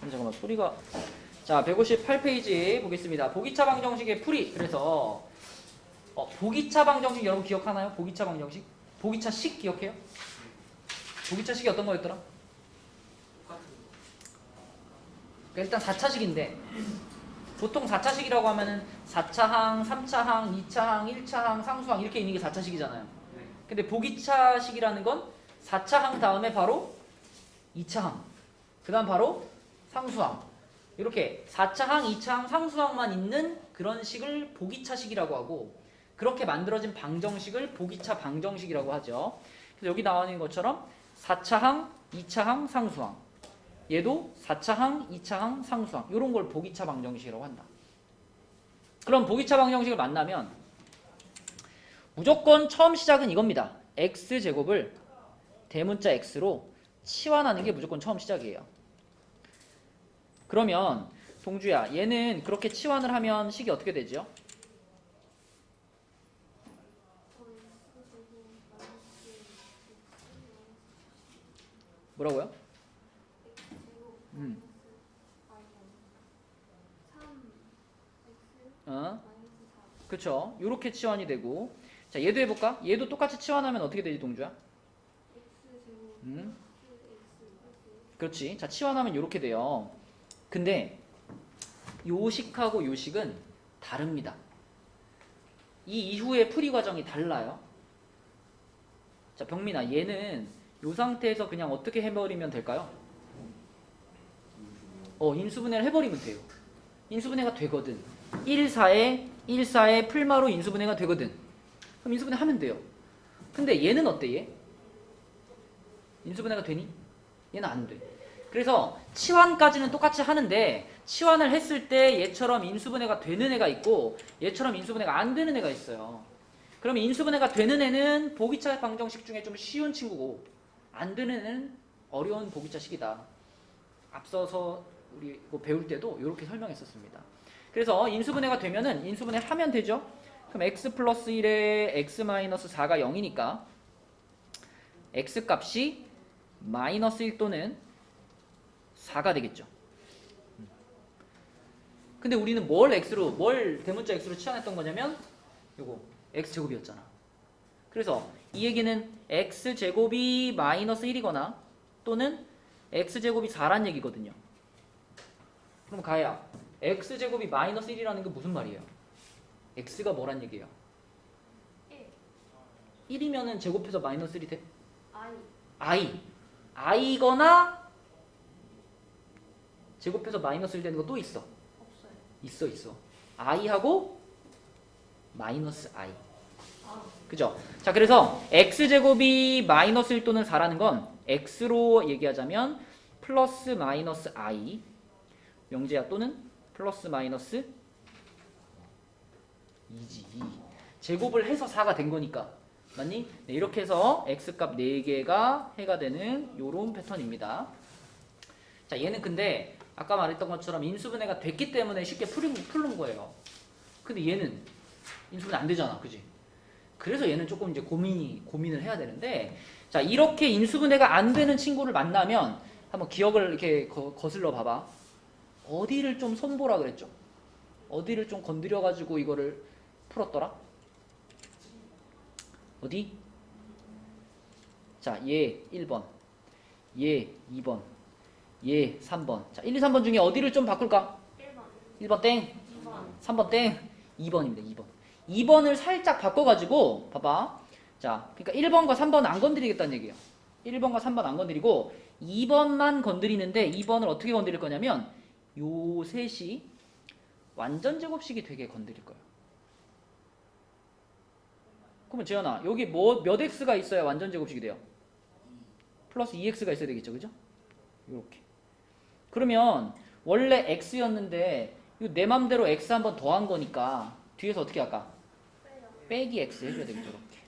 잠깐만 소리가. 자 158페이지 보겠습니다. 보기차 방정식의 풀이. 그래서 보기차 방정식 여러분 기억하나요? 보기차 방정식? 보기차식 기억해요? 보기차식이 어떤 거였더라? 일단 4차식인데 보통 4차식이라고 하면은 4차항, 3차항, 2차항, 1차항, 상수항 이렇게 있는 게 4차식이잖아요. 근데 보기차식이라는 건 4차항 다음에 바로 2차항, 그 다음 바로 상수항, 이렇게 4차항, 2차항, 상수항만 있는 그런 식을 보기차식이라고 하고, 그렇게 만들어진 방정식을 보기차 방정식이라고 하죠. 그래서 여기 나와 있는 것처럼 4차항, 2차항, 상수항, 얘도 4차항, 2차항, 상수항, 이런 걸 보기차 방정식이라고 한다. 그럼 보기차 방정식을 만나면 무조건 처음 시작은 이겁니다. x제곱을 대문자 x로 치환하는 게 무조건 처음 시작이에요. 그러면 동주야, 얘는 그렇게 치환을 하면 식이 어떻게 되죠? 뭐라고요? 그쵸? 요렇게 치환이 되고, 자 얘도 해볼까? 얘도 똑같이 치환하면 어떻게 되지 동주야? 그렇지. 자 치환하면 요렇게 돼요. 근데 요식하고 요식은 다릅니다. 이 이후의 풀이 과정이 달라요. 자 병민아, 얘는 요 상태에서 그냥 어떻게 해버리면 될까요? 인수분해를 해버리면 돼요. 인수분해가 되거든. 1,4에 풀마로 인수분해가 되거든. 그럼 인수분해 하면 돼요. 근데 얘는 어때 얘? 인수분해가 되니? 얘는 안 돼. 그래서 치환까지는 똑같이 하는데 치환을 했을 때 얘처럼 인수분해가 되는 애가 있고 얘처럼 인수분해가 안 되는 애가 있어요. 그러면 인수분해가 되는 애는 보기차 방정식 중에 좀 쉬운 친구고 안 되는 애는 어려운 보기차식이다. 앞서서 우리 이거 배울 때도 이렇게 설명했었습니다. 그래서 인수분해가 되면은 인수분해 하면 되죠. 그럼 x 플러스 1에 x 마이너스 4가 0이니까 x 값이 마이너스 1 또는 4가 되겠죠. 근데 우리는 뭘 대문자 x로 치환했던 거냐면 요거 x제곱이었잖아. 그래서 이 얘기는 x제곱이 마이너스 1이거나 또는 x제곱이 4란 얘기거든요. 그럼 가야 x제곱이 마이너스 1이라는 게 무슨 말이에요? x가 뭐란 얘기예요? 1이면은 제곱해서 마이너스 1이 돼? i거나 제곱해서 마이너스 1 되는 거 또 있어? 있어. i하고 마이너스 i. 그죠? 자, 그래서 x제곱이 마이너스 1 또는 4라는 건 x로 얘기하자면 플러스 마이너스 i 명제야, 또는 플러스 마이너스 2지. 제곱을 해서 4가 된 거니까. 맞니? 네, 이렇게 해서 x값 4개가 해가 되는 요런 패턴입니다. 자, 얘는 근데 아까 말했던 것처럼 인수분해가 됐기 때문에 쉽게 푸는 거예요. 근데 얘는 인수분해 안 되잖아. 그지? 그래서 얘는 조금 이제 고민을 해야 되는데, 자, 이렇게 인수분해가 안 되는 친구를 만나면 한번 기억을 이렇게 거슬러 봐봐. 어디를 좀 손보라 그랬죠? 어디를 좀 건드려가지고 이거를 풀었더라? 어디? 자, 얘 1번, 얘 2번, 얘 3번. 자, 1, 2, 3번 중에 어디를 좀 바꿀까? 1번 땡, 3번 땡, 2번입니다. 2번. 2번을 살짝 바꿔가지고 봐봐. 자, 그러니까 1번과 3번은 안 건드리겠다는 얘기예요. 1번과 3번 안 건드리고 2번만 건드리는데 2번을 어떻게 건드릴 거냐면 요 셋이 완전 제곱식이 되게 건드릴 거예요. 그러면 재현아, 여기 몇 x가 있어야 완전 제곱식이 돼요? 플러스 2x가 있어야 되겠죠, 그죠? 이렇게. 그러면 원래 x였는데 내 맘대로 x 한번 더한 거니까 뒤에서 어떻게 할까? 빼기 x 해줘야 되겠죠, 이렇게.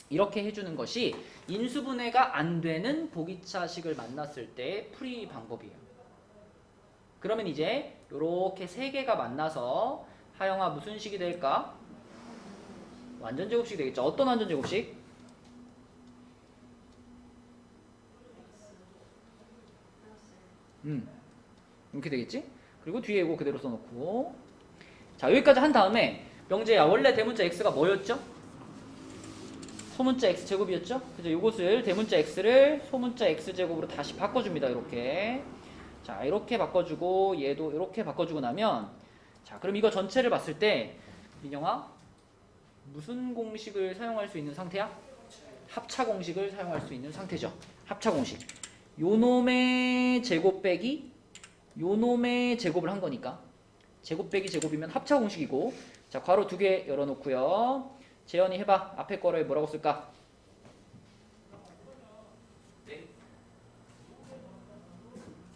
이렇게 해주는 것이 인수분해가 안 되는 보기차식을 만났을 때 풀이 방법이에요. 그러면 이제 이렇게 3개가 만나서 하영아 무슨 식이 될까? 완전 제곱식이 되겠죠. 어떤 완전 제곱식? 이렇게 되겠지? 그리고 뒤에 이거 그대로 써놓고. 자, 여기까지 한 다음에 명재야, 원래 대문자 x가 뭐였죠? 소문자 x제곱이었죠? 그죠? 요것을 대문자 x를 소문자 x제곱으로 다시 바꿔줍니다. 이렇게. 자, 이렇게 바꿔주고 얘도 이렇게 바꿔주고 나면, 자, 그럼 이거 전체를 봤을 때 민영아, 무슨 공식을 사용할 수 있는 상태야? 합차 공식을 사용할 수 있는 상태죠. 합차 공식. 요놈의 제곱 빼기 요놈의 제곱을 한 거니까 제곱 빼기 제곱이면 합차 공식이고. 자, 괄호 2개 열어놓고요. 재현이 해봐. 앞에 거를 뭐라고 쓸까? 네?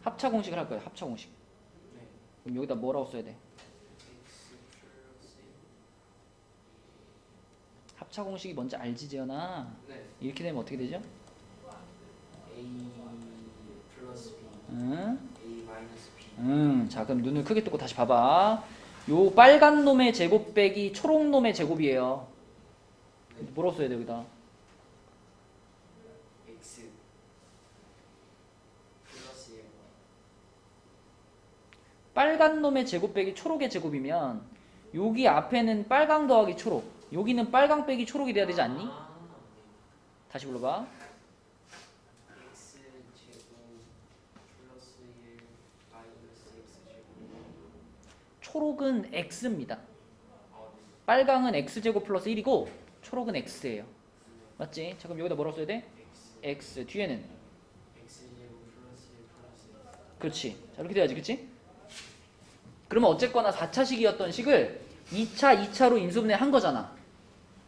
합차 공식을 할 거예요. 합차 공식. 네. 그럼 여기다 뭐라고 써야 돼? X 플러스 합차 공식이 뭔지 알지, 재현아? 네. 이렇게 되면 어떻게 되죠? A 플러스 B 응? A 마이너스 B 자, 그럼 눈을 크게 뜨고 다시 봐봐. 요 빨간 놈의 제곱 빼기 초록 놈의 제곱이에요. 네. 뭐라고 써야 돼, 여기다? X 플러스 1 빨간 놈의 제곱 빼기 초록의 제곱이면 여기 앞에는 빨강 더하기 초록, 여기는 빨강 빼기 초록이 돼야 되지 않니? 다시 불러봐. X 제곱 플러스 1 마이너스 X 제곱 초록은 x입니다. 네. 빨강은 x제곱 플러스 1이고 초록은 x예요. 맞지? 자, 그럼 여기다 뭐라고 써야 돼? X x. 뒤에는 X 제곱 플러스 1 플러스 X 그렇지. 자, 이렇게 돼야지. 그치? 그러면 어쨌거나 4차식이었던 식을 2차로 인수분해 한 거잖아.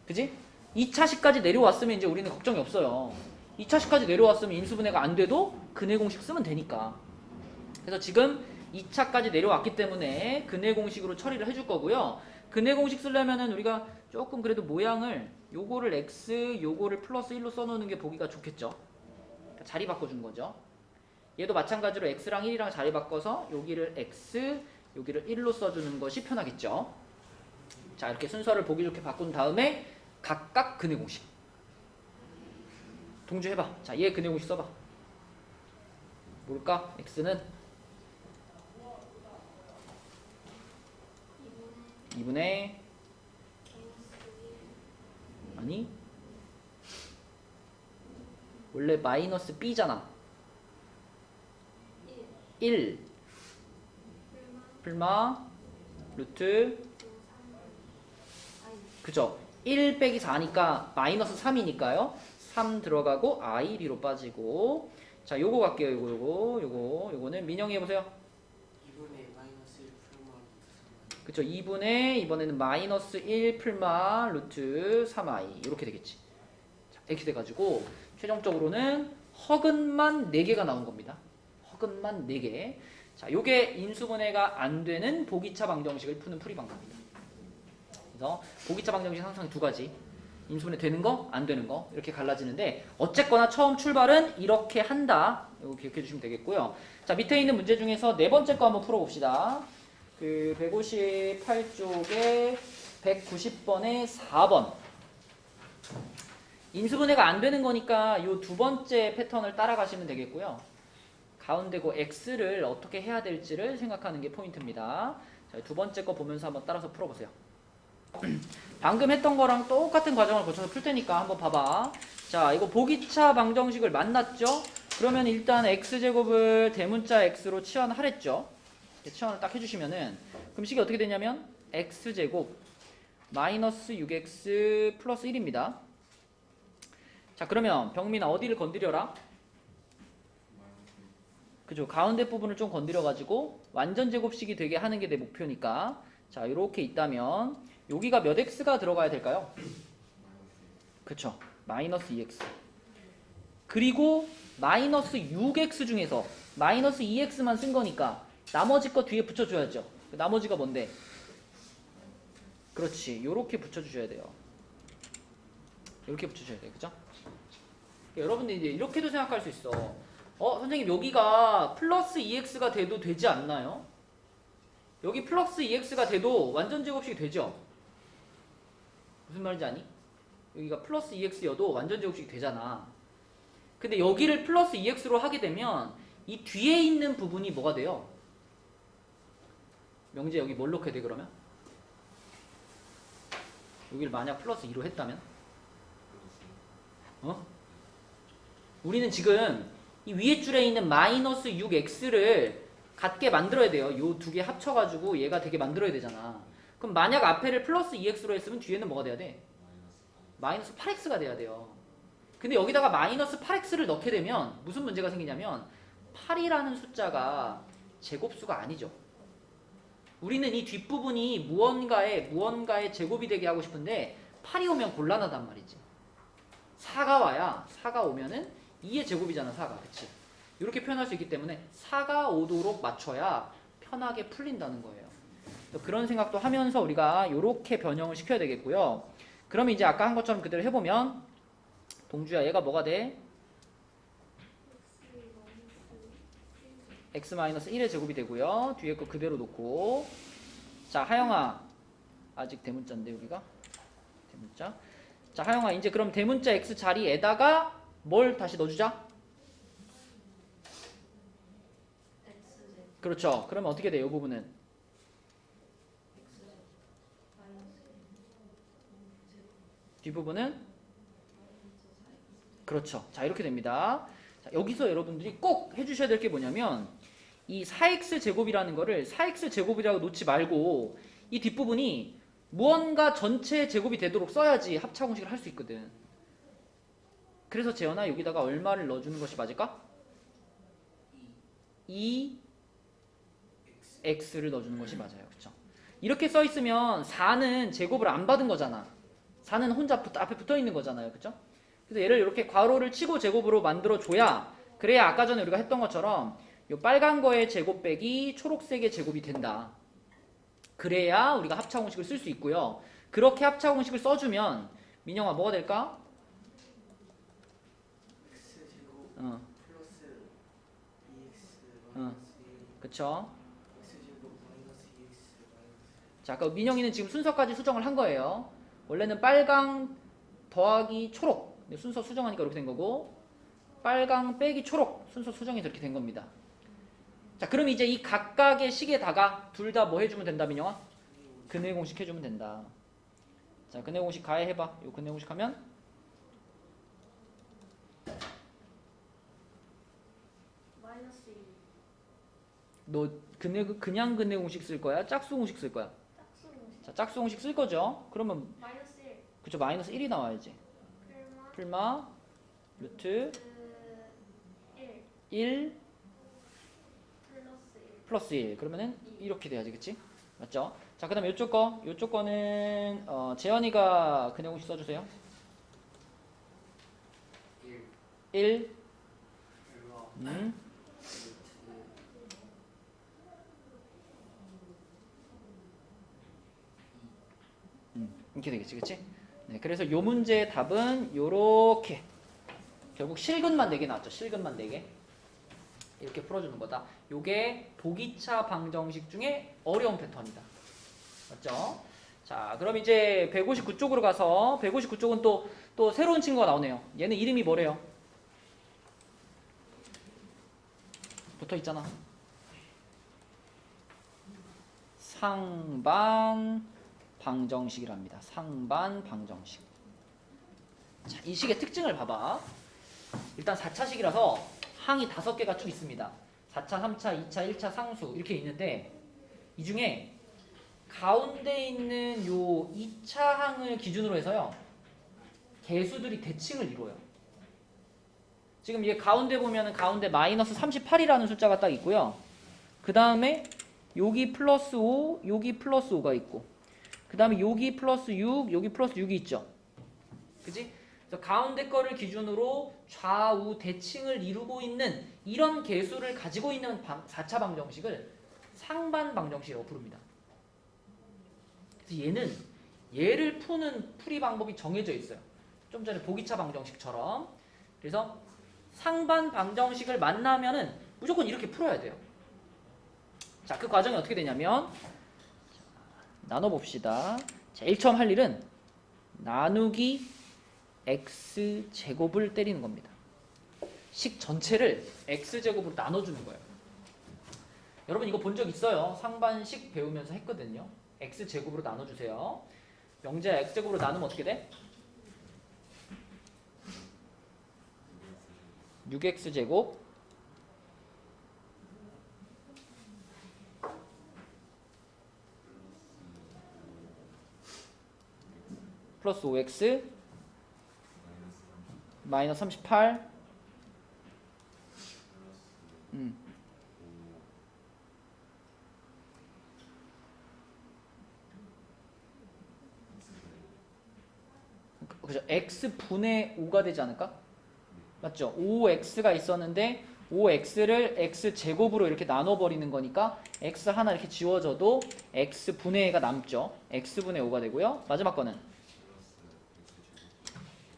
그지? 2차식까지 내려왔으면 이제 우리는 걱정이 없어요. 2차식까지 내려왔으면 인수분해가 안 돼도 근해 공식 쓰면 되니까. 그래서 지금 2차까지 내려왔기 때문에 근해 공식으로 처리를 해줄 거고요. 근해 공식 쓰려면은 우리가 조금 그래도 모양을 요거를 x, 요거를 플러스 1로 써놓는 게 보기가 좋겠죠. 그러니까 자리 바꿔준 거죠. 얘도 마찬가지로 x랑 1이랑 자리 바꿔서 여기를 x, 여기를 1로 써주는 것이 편하겠죠. 자, 이렇게 순서를 보기 좋게 바꾼 다음에 각각 근해 공식 동주해봐. 자, 얘 근해 공식 써봐. 뭘까? x는 2분의 아니 원래 마이너스 b잖아. 1 풀마 루트 그죠? 1 빼기 4니까 마이너스 3이니까요. 3 들어가고 i b로 빠지고. 자, 요거 갈게요. 요거는 민영이 해보세요. 2분의 마이너스 1 풀마 그쵸? 2분의 이번에는 마이너스 1 풀마 루트 3i 이렇게 되겠지. 자, 이렇게 돼가지고 최종적으로는 허근만 4개가 나온 겁니다. 허근만 4개. 자, 요게 인수분해가 안 되는 보기차 방정식을 푸는 풀이 방법입니다. 그래서 보기차 방정식 항상 두 가지. 인수분해 되는 거, 안 되는 거 이렇게 갈라지는데 어쨌거나 처음 출발은 이렇게 한다. 이거 기억해 주시면 되겠고요. 자, 밑에 있는 문제 중에서 네 번째 거 한번 풀어봅시다. 그 158쪽에 190번에 4번. 인수분해가 안 되는 거니까 이 두 번째 패턴을 따라가시면 되겠고요. 가운데 그 x를 어떻게 해야 될지를 생각하는 게 포인트입니다. 자, 두 번째 거 보면서 한번 따라서 풀어보세요. 방금 했던 거랑 똑같은 과정을 거쳐서 풀 테니까 한번 봐봐. 자, 이거 보기차 방정식을 만났죠? 그러면 일단 x제곱을 대문자 x로 치환하랬죠? 치환을 딱 해주시면은 그럼 식이 어떻게 되냐면 x제곱 마이너스 6x 플러스 1입니다. 자, 그러면 병민아 어디를 건드려라? 그죠? 가운데 부분을 좀 건드려가지고 완전 제곱식이 되게 하는 게 내 목표니까. 자, 이렇게 있다면 여기가 몇 x가 들어가야 될까요? 그쵸? 마이너스 2x. 그리고 마이너스 6x 중에서 마이너스 2x만 쓴 거니까 나머지 거 뒤에 붙여줘야죠. 나머지가 뭔데? 그렇지. 요렇게 붙여주셔야 돼요. 이렇게 붙여줘야 돼요. 그죠? 여러분들 이제 이렇게도 생각할 수 있어. 선생님 여기가 플러스 2x가 돼도 되지 않나요? 여기 플러스 2x가 돼도 완전 제곱식이 되죠? 무슨 말인지 아니? 여기가 플러스 2x여도 완전 제곱식이 되잖아. 근데 여기를 플러스 2x로 하게 되면 이 뒤에 있는 부분이 뭐가 돼요? 명재 여기 뭘 넣게 돼 그러면? 여기를 만약 플러스 2로 했다면? 우리는 지금 이 위에 줄에 있는 마이너스 6x를 같게 만들어야 돼요. 요 두 개 합쳐가지고 얘가 되게 만들어야 되잖아. 그럼 만약 앞에를 플러스 2x로 했으면 뒤에는 뭐가 돼야 돼? 마이너스 8x가 돼야 돼요. 근데 여기다가 마이너스 8x를 넣게 되면 무슨 문제가 생기냐면 8이라는 숫자가 제곱수가 아니죠. 우리는 이 뒷부분이 무언가의 제곱이 되게 하고 싶은데 8이 오면 곤란하단 말이지. 4가 와야 4가 오면은 2의 제곱이잖아. 4가. 그치? 이렇게 표현할 수 있기 때문에 4가 오도록 맞춰야 편하게 풀린다는 거예요. 그런 생각도 하면서 우리가 이렇게 변형을 시켜야 되겠고요. 그러면 이제 아까 한 것처럼 그대로 해보면 동주야 얘가 뭐가 돼? x-1의 제곱이 되고요. 뒤에 거 그대로 놓고 자 하영아 아직 대문자인데 우리가 대문자 자 하영아 이제 그럼 대문자 x 자리에다가 뭘 다시 넣어주자? 그렇죠. 그러면 어떻게 돼요? 이 부분은 뒷부분은 그렇죠. 자 이렇게 됩니다. 자, 여기서 여러분들이 꼭 해주셔야 될 게 뭐냐면 이 4x 제곱이라는 거를 4x 제곱이라고 놓지 말고 이 뒷부분이 무언가 전체 제곱이 되도록 써야지 합차 공식을 할 수 있거든. 그래서 재현아 여기다가 얼마를 넣어주는 것이 맞을까? 2x를 넣어주는 것이 맞아요. 그렇죠? 이렇게 써 있으면 4는 제곱을 안 받은 거잖아. 4는 혼자 앞에 붙어 있는 거잖아요. 그렇죠? 그래서 얘를 이렇게 괄호를 치고 제곱으로 만들어 줘야 그래야 아까 전에 우리가 했던 것처럼 요 빨간 거의 제곱 빼기 초록색의 제곱이 된다. 그래야 우리가 합차 공식을 쓸 수 있고요. 그렇게 합차 공식을 써주면 민영아 뭐가 될까? x제곱 플러스 2x 마이너스 1 그쵸? x제곱 마이너스 2x 마이너스 자, 아까 민영이는 지금 순서까지 수정을 한 거예요. 원래는 빨강 더하기 초록 순서 수정하니까 이렇게 된 거고 빨강 빼기 초록 순서 수정이 이렇게 된 겁니다. 자, 그럼 이제 이 각각의 식에다가 둘 다 뭐 해주면 된다, 민영아? 근해 공식 해주면 된다. 자, 근해 공식 가해해봐. 요 근해 공식 하면 마이너스 1. 너 그냥 근해 공식 쓸 거야? 짝수 공식 쓸 거야? 짝수 공식. 자, 짝수 공식 쓸 거죠? 그러면 마이너스 1. 그쵸 마이너스 1이 나와야지. 풀마. 풀마 루트 1. 1 플러스 1. 플러스 1 그러면은 이렇게 돼야지. 그치? 맞죠? 자, 그 다음에 요쪽 거는 재현이가 근해 공식 써주세요. 1 1 얼마 루트 이렇게 되겠지. 그치? 네, 그래서 요 문제의 답은 요렇게 결국 실근만 4개 나왔죠. 실근만 4개 이렇게 풀어주는 거다. 요게 보기차 방정식 중에 어려운 패턴이다. 맞죠? 자, 그럼 이제 159쪽으로 가서 159쪽은 또 새로운 친구가 나오네요. 얘는 이름이 뭐래요? 붙어 있잖아. 상반 방정식이랍니다. 상반 방정식. 자, 이 식의 특징을 봐봐. 일단 4차식이라서 항이 5개가 쭉 있습니다. 4차, 3차, 2차, 1차 상수 이렇게 있는데 이 중에 가운데 있는 요 2차 항을 기준으로 해서요. 개수들이 대칭을 이루어요. 지금 이게 가운데 보면은 가운데 마이너스 38이라는 숫자가 딱 있고요. 그 다음에 여기 플러스 5, 여기 플러스 5가 있고 그 다음에 여기 플러스 6, 여기 플러스 6이 있죠. 그치? 그래서 가운데 거를 기준으로 좌우 대칭을 이루고 있는 이런 개수를 가지고 있는 4차 방정식을 상반 방정식이라고 부릅니다. 그래서 얘를 푸는 풀이 방법이 정해져 있어요. 좀 전에 보기차 방정식처럼. 그래서 상반 방정식을 만나면은 무조건 이렇게 풀어야 돼요. 자, 그 과정이 어떻게 되냐면 나눠봅시다. 제일 처음 할 일은 나누기 x제곱을 때리는 겁니다. 식 전체를 x제곱으로 나눠주는 거예요. 여러분 이거 본 적 있어요. 상반식 배우면서 했거든요. x제곱으로 나눠주세요. 명제야 x제곱으로 나누면 어떻게 돼? 6x제곱 플러스 5x 마이너스 38 그죠? x분의 5가 되지 않을까? 맞죠? 5x가 있었는데 5x를 x제곱으로 이렇게 나눠버리는 거니까 x 하나 이렇게 지워져도 x분의 1가 남죠. x분의 5가 되고요. 마지막 거는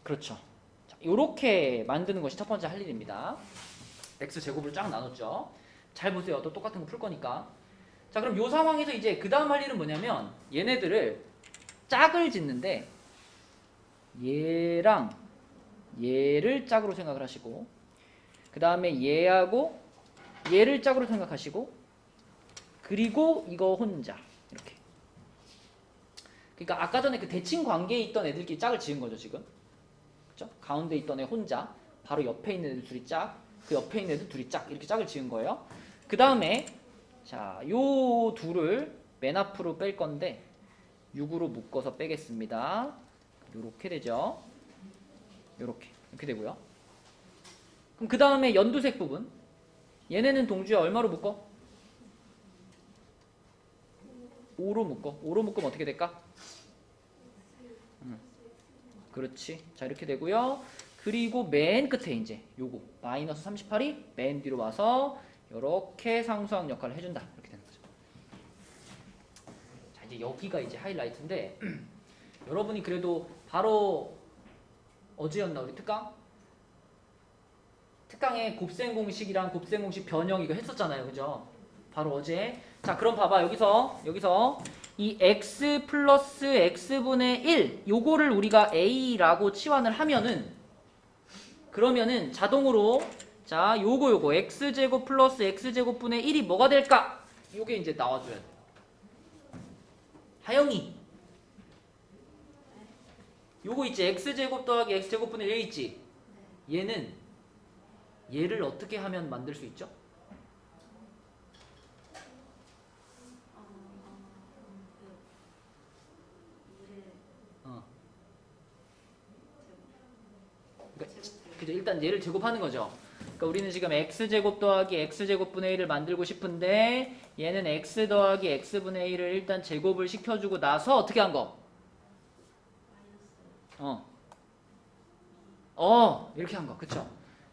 그렇죠. 자, 요렇게 만드는 것이 첫 번째 할 일입니다. x제곱을 쫙 나눴죠. 잘 보세요. 또 똑같은 거 풀 거니까. 자, 그럼 요 상황에서 이제 그 다음 할 일은 뭐냐면 얘네들을 짝을 짓는데 얘랑 얘를 짝으로 생각을 하시고 그 다음에 얘하고 얘를 짝으로 생각하시고 그리고 이거 혼자 이렇게. 그러니까 아까 전에 그 대칭 관계에 있던 애들끼리 짝을 지은 거죠 지금. 그렇죠? 가운데 있던 애 혼자, 바로 옆에 있는 애들 둘이 짝, 그 옆에 있는 애들 둘이 짝 이렇게 짝을 지은 거예요. 그 다음에 자, 요 둘을 맨 앞으로 뺄 건데 6으로 묶어서 빼겠습니다. 요렇게 되죠. 요렇게 이렇게 되고요. 그럼 그 다음에 연두색 부분 얘네는 동주야 얼마로 묶어? 5로 묶어. 5로 묶으면 어떻게 될까? 그렇지. 자 이렇게 되고요. 그리고 맨 끝에 이제 요거 마이너스 38이 맨 뒤로 와서 이렇게 상수항 역할을 해준다. 이렇게 되는 거죠. 자 이제 여기가 이제 하이라이트인데 여러분이 그래도 바로 어제였나 우리 특강? 특강에 곱셈 공식이랑 곱셈 공식 변형 이거 했었잖아요. 그죠? 바로 어제. 자 그럼 봐봐 여기서 이 x 플러스 x분의 1 요거를 우리가 a라고 치환을 하면은 그러면은 자동으로 자 요거 x제곱 플러스 x제곱분의 1이 뭐가 될까? 요게 이제 나와줘야 돼. 하영이 요거 있지 x제곱 더하기 x제곱분의 1 있지? 얘는 얘를 어떻게 하면 만들 수 있죠? 그러니까 그죠? 일단 얘를 제곱하는 거죠. 그러니까 우리는 지금 x제곱 더하기 x제곱분의 1을 만들고 싶은데 얘는 x 더하기 x분의 1을 일단 제곱을 시켜주고 나서 어떻게 한 거? 이렇게 한 거. 그쵸?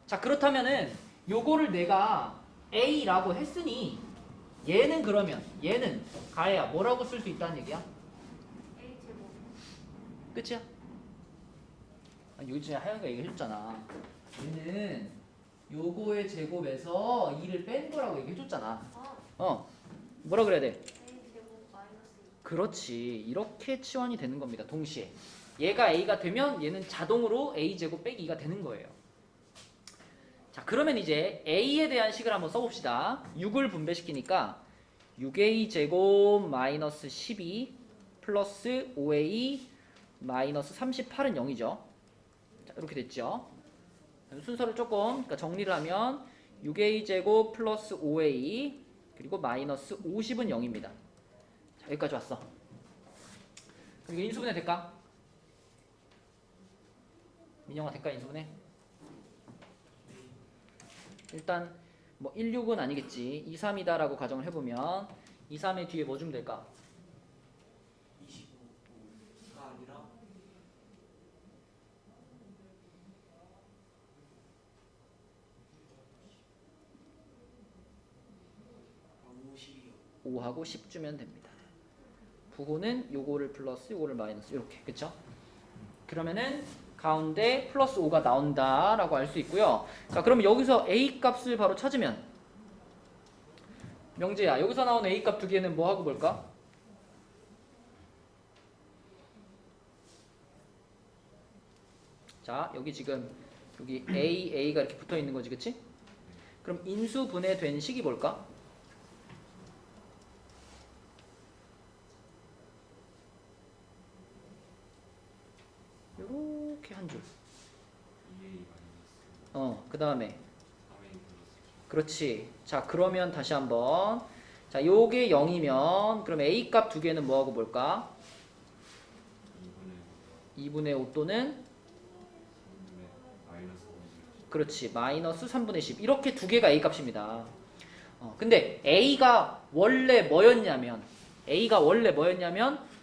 자 그렇다면은 요거를 내가 a라고 했으니 얘는 그러면 얘는 가해야 뭐라고 쓸 수 있다는 얘기야? A제곱. 끝이야? 아니 요즘에 하영이가 얘기해줬잖아. 얘는 요거의 제곱에서 2를 뺀 거라고 얘기해줬잖아. 뭐라 그래야 돼? A제곱 마이너스 2. 그렇지. 이렇게 치환이 되는 겁니다. 동시에. 얘가 a가 되면 얘는 자동으로 a제곱 빼기 2가 되는 거예요. 자 그러면 이제 a에 대한 식을 한번 써봅시다. 6을 분배시키니까 6a제곱 마이너스 12 플러스 5a 마이너스 38은 0이죠. 자, 이렇게 됐죠. 순서를 조금 그러니까 정리를 하면 6a제곱 플러스 5a 그리고 마이너스 50은 0입니다. 자, 여기까지 왔어. 그럼 이거 인수분해 될까? 민영아 될까 인수분해? 일단 뭐 16은 아니겠지. 2, 3이다 라고 가정을 해보면 2, 3의 뒤에 뭐 주면 될까? 25가 아니라 50이요. 5하고 10 주면 됩니다. 부호는 요거를 플러스 요거를 마이너스 이렇게 그쵸? 그러면은 가운데 플러스 5가 나온다 라고 알 수 있고요. 자 그러면 여기서 a 값을 바로 찾으면 명재야 여기서 나온 a 값 두 개는 뭐 하고 볼까? 자 여기 지금 여기 A가 이렇게 붙어 있는 거지, 그치? 그럼 인수분해된 식이 뭘까? 요렇게 한 줄. 그 다음에 그렇지. 자, 그러면 다시 한번. 자, 요게 0이면 그럼 A 값 두 개는 뭐하고 볼까? 2분의 5 또는 그렇지. 마이너스 3분의 10. 이렇게 두 개가 A 값입니다. 근데 A가 원래 뭐였냐면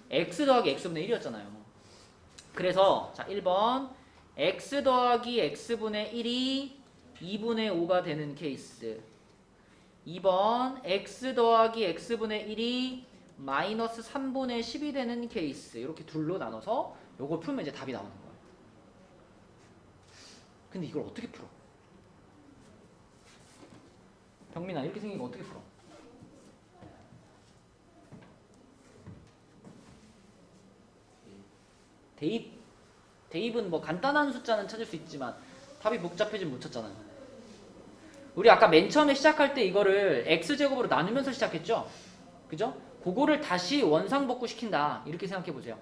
X 더하기 X분의 1이었잖아요. 그래서 자, 1번 X 더하기 X분의 1이 2분의 5가 되는 케이스. 2번 X 더하기 X분의 1이 마이너스 3분의 10이 되는 케이스. 이렇게 둘로 나눠서 요걸 풀면 이제 답이 나오는 거예요. 근데 이걸 어떻게 풀어? 병민아, 이렇게 생긴 거 어떻게 풀어? 대입은 뭐 간단한 숫자는 찾을 수 있지만 답이 복잡해지면 못 찾잖아요. 우리 아까 맨 처음에 시작할 때 이거를 x제곱으로 나누면서 시작했죠? 그죠? 그거를 다시 원상복구 시킨다. 이렇게 생각해 보세요.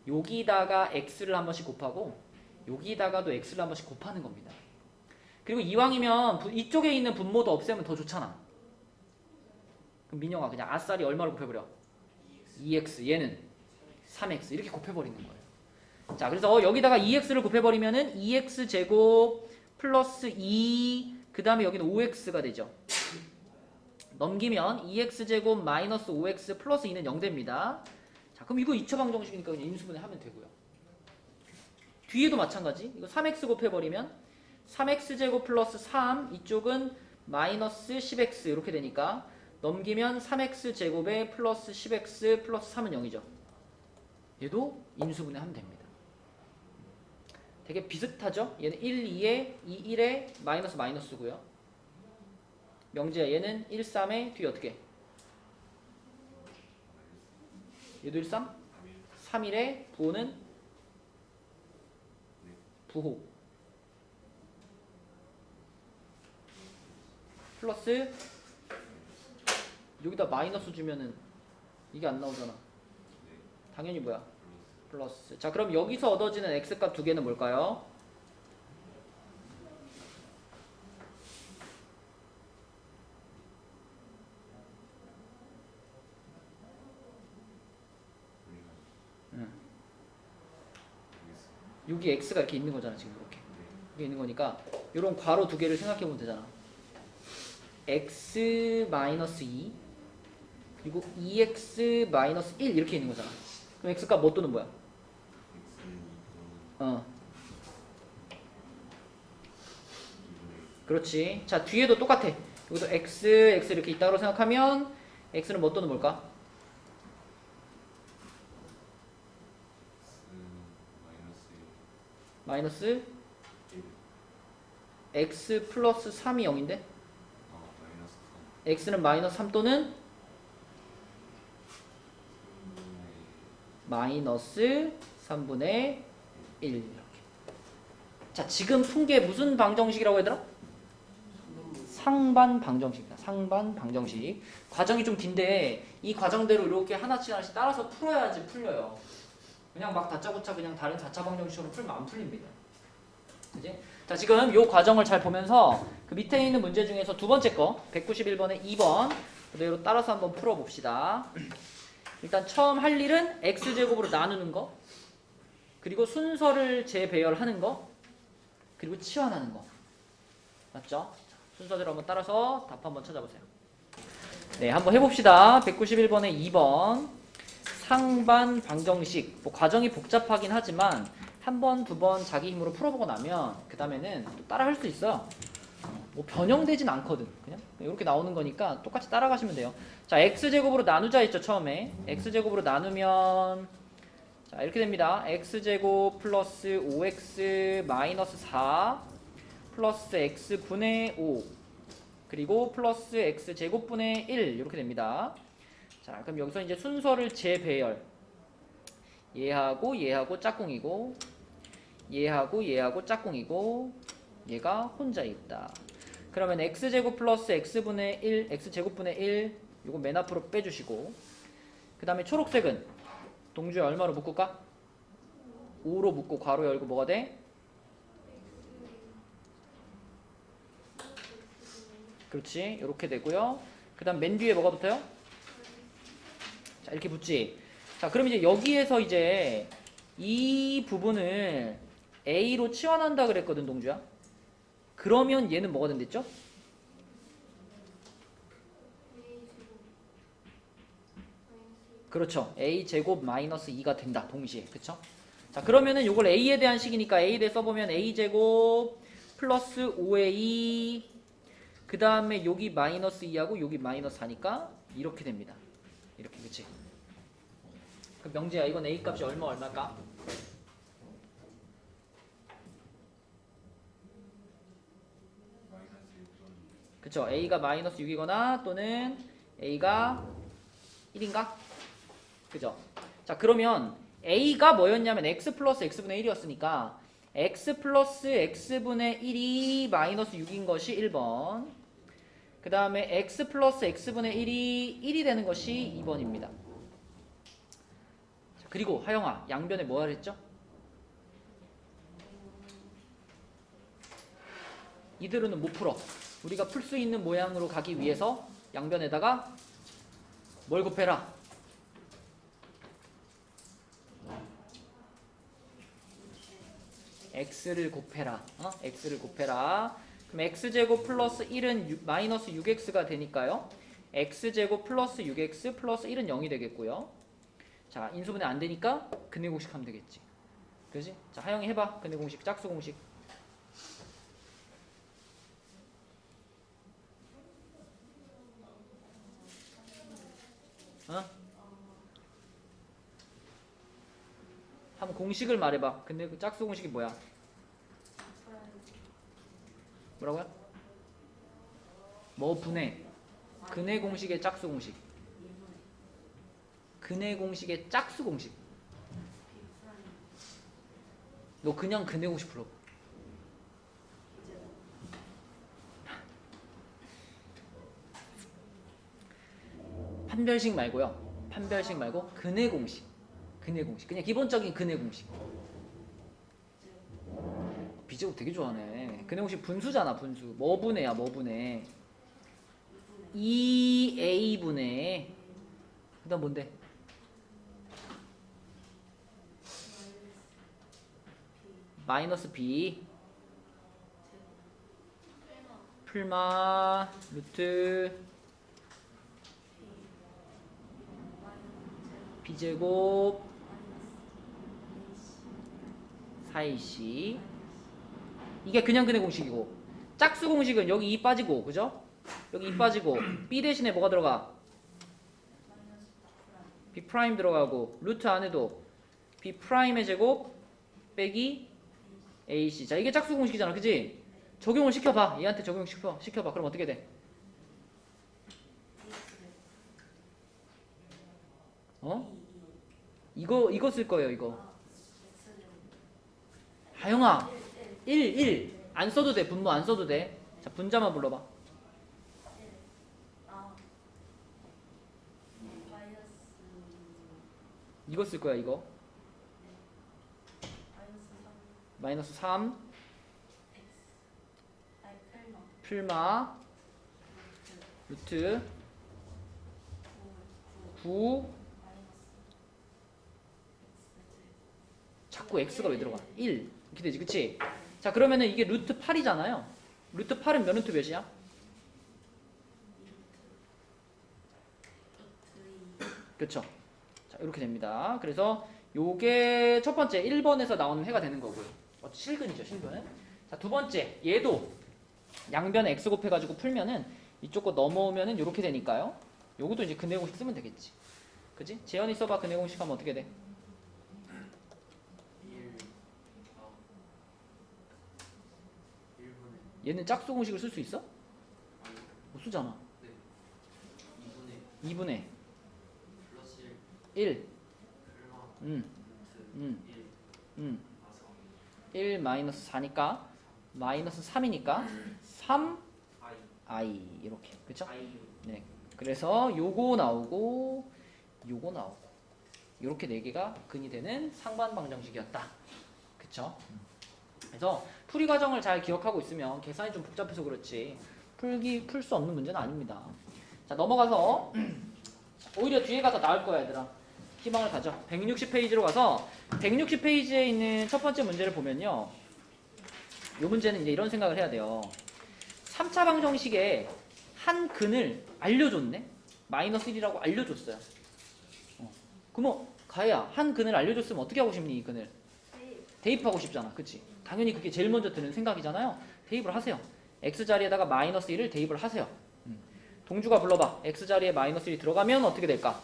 여기다가 x를 한 번씩 곱하고 여기다가도 x를 한 번씩 곱하는 겁니다. 그리고 이왕이면 이쪽에 있는 분모도 없애면 더 좋잖아. 그럼 민영아 그냥 아싸리 얼마로 곱해버려? 2x. 얘는 3x. 이렇게 곱해버리는 거예요. 자, 그래서 여기다가 2x를 곱해버리면은 2x제곱 플러스 2, 그 다음에 여기는 5x가 되죠. 넘기면 2x제곱 마이너스 5x 플러스 2는 0됩니다. 자, 그럼 이거 2차 방정식이니까 그냥 인수분해 하면 되고요. 뒤에도 마찬가지. 이거 3x 곱해버리면 3x제곱 플러스 3, 이쪽은 마이너스 10x 이렇게 되니까 넘기면 3x제곱에 플러스 10x 플러스 3은 0이죠. 얘도 인수분해 하면 됩니다. 되게 비슷하죠? 얘는 1, 2에 2, 1에 마이너스 마이너스고요. 명지야, 얘는 1, 3에 뒤에 어떻게? 얘도 1, 3? 3, 1에 부호는 부호. 플러스 여기다 마이너스 주면은 이게 안 나오잖아. 당연히 뭐야? 플러스. 자, 그럼 여기서 얻어지는 x값 두 개는 뭘까요? 여기 x가 이렇게 있는 거잖아. 지금 이렇게 여기 있는 거니까 이런 괄호 두 개를 생각해 보면 되잖아. x 마이너스 2 그리고 2x 마이너스 1 이렇게 있는 거잖아. 그럼 x값 뭐 또는 뭐야? 그렇지. 자, 뒤에도 똑같아. 여기도 x 이렇게 있다고 생각하면 x는 뭐 또는 뭘까? 마이너스 x 플러스 3이 0인데 x는 마이너스 3 또는 마이너스 3분의 1 이렇게. 자, 지금 푼 게 무슨 방정식이라고 얘들아? 상반 방정식이다. 상반 방정식. 과정이 좀 긴데 이 과정대로 이렇게 하나씩 따라서 풀어야지 풀려요. 그냥 막 다짜고짜 그냥 다른 4차 방정식처럼 풀면 안 풀립니다. 그지? 자, 지금 이 과정을 잘 보면서 그 밑에 있는 문제 중에서 두 번째 거 191번에 2번 그대로 따라서 한번 풀어봅시다. 일단 처음 할 일은 x제곱으로 나누는 거, 그리고 순서를 재배열하는 거, 그리고 치환하는 거. 맞죠? 순서대로 한번 따라서 답 한번 찾아보세요. 네, 한번 해봅시다. 191번에 2번 상반 방정식. 뭐 과정이 복잡하긴 하지만 한 번, 두 번 자기 힘으로 풀어보고 나면 그 다음에는 또 따라 할 수 있어요. 뭐 변형되진 않거든. 그냥 이렇게 나오는 거니까 똑같이 따라가시면 돼요. 자, x제곱으로 나누자 했죠, 처음에. x제곱으로 나누면 자, 이렇게 됩니다. x제곱 플러스 5x 마이너스 4 플러스 x분의 5 그리고 플러스 x제곱분의 1 이렇게 됩니다. 자, 그럼 여기서 이제 순서를 재배열. 얘하고 얘하고 짝꿍이고 얘하고 얘하고 짝꿍이고 얘가 혼자 있다. 그러면 x제곱 플러스 x분의 1, x제곱분의 1 요거 맨 앞으로 빼주시고 그 다음에 초록색은 동주에 얼마로 묶을까? 5로 묶고 괄호 열고 뭐가 돼? 그렇지 이렇게 되고요. 그 다음 맨 뒤에 뭐가 붙어요? 자 이렇게 붙지. 자 그럼 이제 여기에서 이제 이 부분을 A로 치환한다 그랬거든 동주야. 그러면 얘는 뭐가 된댔죠? 그렇죠. A제곱 마이너스 2가 된다 동시에. 그쵸? 자 그러면은 요걸 A에 대한 식이니까 A에 대해 써보면 A제곱 플러스 5A 그 다음에 여기 마이너스 2하고 여기 마이너스 4니까 이렇게 됩니다. 이렇게 그치? 그 명재야 이건 A 값이 얼마일까? 그쵸? A가 마이너스 6이거나 또는 A가 1인가? 그죠? 자 그러면 A가 뭐였냐면 X 플러스 X분의 1이었으니까 X 플러스 X분의 1이 마이너스 6인 것이 1번 그 다음에 X 플러스 X분의 1이 1이 되는 것이 2번입니다. 그리고 하영아 양변에 뭐 하랬죠? 이대로는 못 풀어. 우리가 풀 수 있는 모양으로 가기 위해서 양변에다가 뭘 곱해라? x를 곱해라. x를 곱해라. 그럼 x제곱 플러스 1은 마이너스 6x가 되니까요. x제곱 플러스 6x 플러스 1은 0이 되겠고요. 자 인수분해 안 되니까 근해 공식 하면 되겠지. 그지? 자 하영이 해봐. 근해 공식, 짝수 공식. 한번 공식을 말해봐. 근데 그 짝수 공식이 뭐야? 뭐라고요? 뭐 분해? 근해 공식의 짝수 공식. 근해 공식의 짝수 공식. 너 그냥 근해 공식 풀어. 판별식 말고요. 판별식 말고 근해 공식. 근해 공식. 그냥 기본적인 근해 공식. 비제곱 되게 좋아하네. 근해 공식 분수잖아, 분수. 뭐 분해야, 뭐 분해. 2A분해. 그 다음 뭔데? 마이너스 B. 풀마 루트 B제곱 4AC. 이게 그냥 근해 공식이고 짝수 공식은 여기 2 빠지고 그죠? 여기 2 빠지고 B 대신에 뭐가 들어가? B 프라임 들어가고 루트 안에도 B 프라임의 제곱 빼기 AC. 자 이게 짝수 공식이잖아 그지? 적용을 시켜봐. 얘한테 적용 시켜봐. 그럼 어떻게 돼? 이거 쓸 거예요 이거. 하영아 1 안 써도 돼. 분모 안 써도 돼. 자 분자만 불러봐. 이거 쓸 거야 이거. 마이너스 3 풀마 루트 9 자꾸 x가 왜 들어가? 1 이렇게 되지 그치? 자 그러면은 이게 루트 8이잖아요. 루트 8은 몇 루트 몇이야? 그쵸? 자 이렇게 됩니다. 그래서 요게 첫 번째 1번에서 나오는 해가 되는 거고요. 실근이죠 실근. 자 두 번째 얘도 양변에 x 곱해가지고 풀면은 이쪽 거 넘어오면은 요렇게 되니까요. 요것도 이제 근해 공식 쓰면 되겠지. 그치? 재현이 써봐. 근해 공식 하면 어떻게 돼? 1분의 얘는 짝수 공식을 쓸 수 있어? 아니 못 쓰잖아. 네 2분의 2분의 플러스 1 1 음, 루트 1 1 마서 1 마이너스 4니까 마이너스 3이니까 3i 이렇게. 그쵸? 네. 그래서 요거 나오고 요거 나오고 이렇게 네 개가 근이 되는 상반 방정식이었다. 그쵸? 그래서 풀이 과정을 잘 기억하고 있으면 계산이 좀 복잡해서 그렇지 풀 수 없는 문제는 아닙니다. 자, 넘어가서 오히려 뒤에가 더 나을 거야, 얘들아. 희망을 가져. 160페이지로 가서 160페이지에 있는 첫 번째 문제를 보면요. 이 문제는 이제 이런 생각을 해야 돼요. 3차 방정식에 한 근을 알려줬네. 마이너스 1이라고 알려줬어요. 그러면 가희야, 한 근을 알려줬으면 어떻게 하고 싶니, 이 근을? 대입하고 싶잖아. 그치? 당연히 그게 제일 먼저 드는 생각이잖아요. 대입을 하세요. x자리에다가 마이너스 1을 대입을 하세요. 동주가 불러봐. x자리에 마이너스 1이 들어가면 어떻게 될까?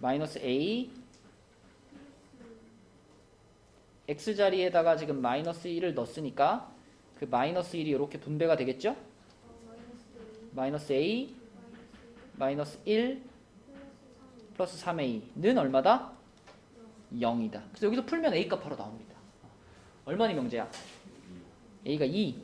마이너스 a x자리에다가 지금 마이너스 1을 넣었으니까 그 마이너스 1이 이렇게 분배가 되겠죠? 마이너스 a 마이너스 1 플러스 3a는 얼마다? 0이다. 그래서 여기서 풀면 a 값 바로 나옵니다. 얼마니 명제야? a가 2.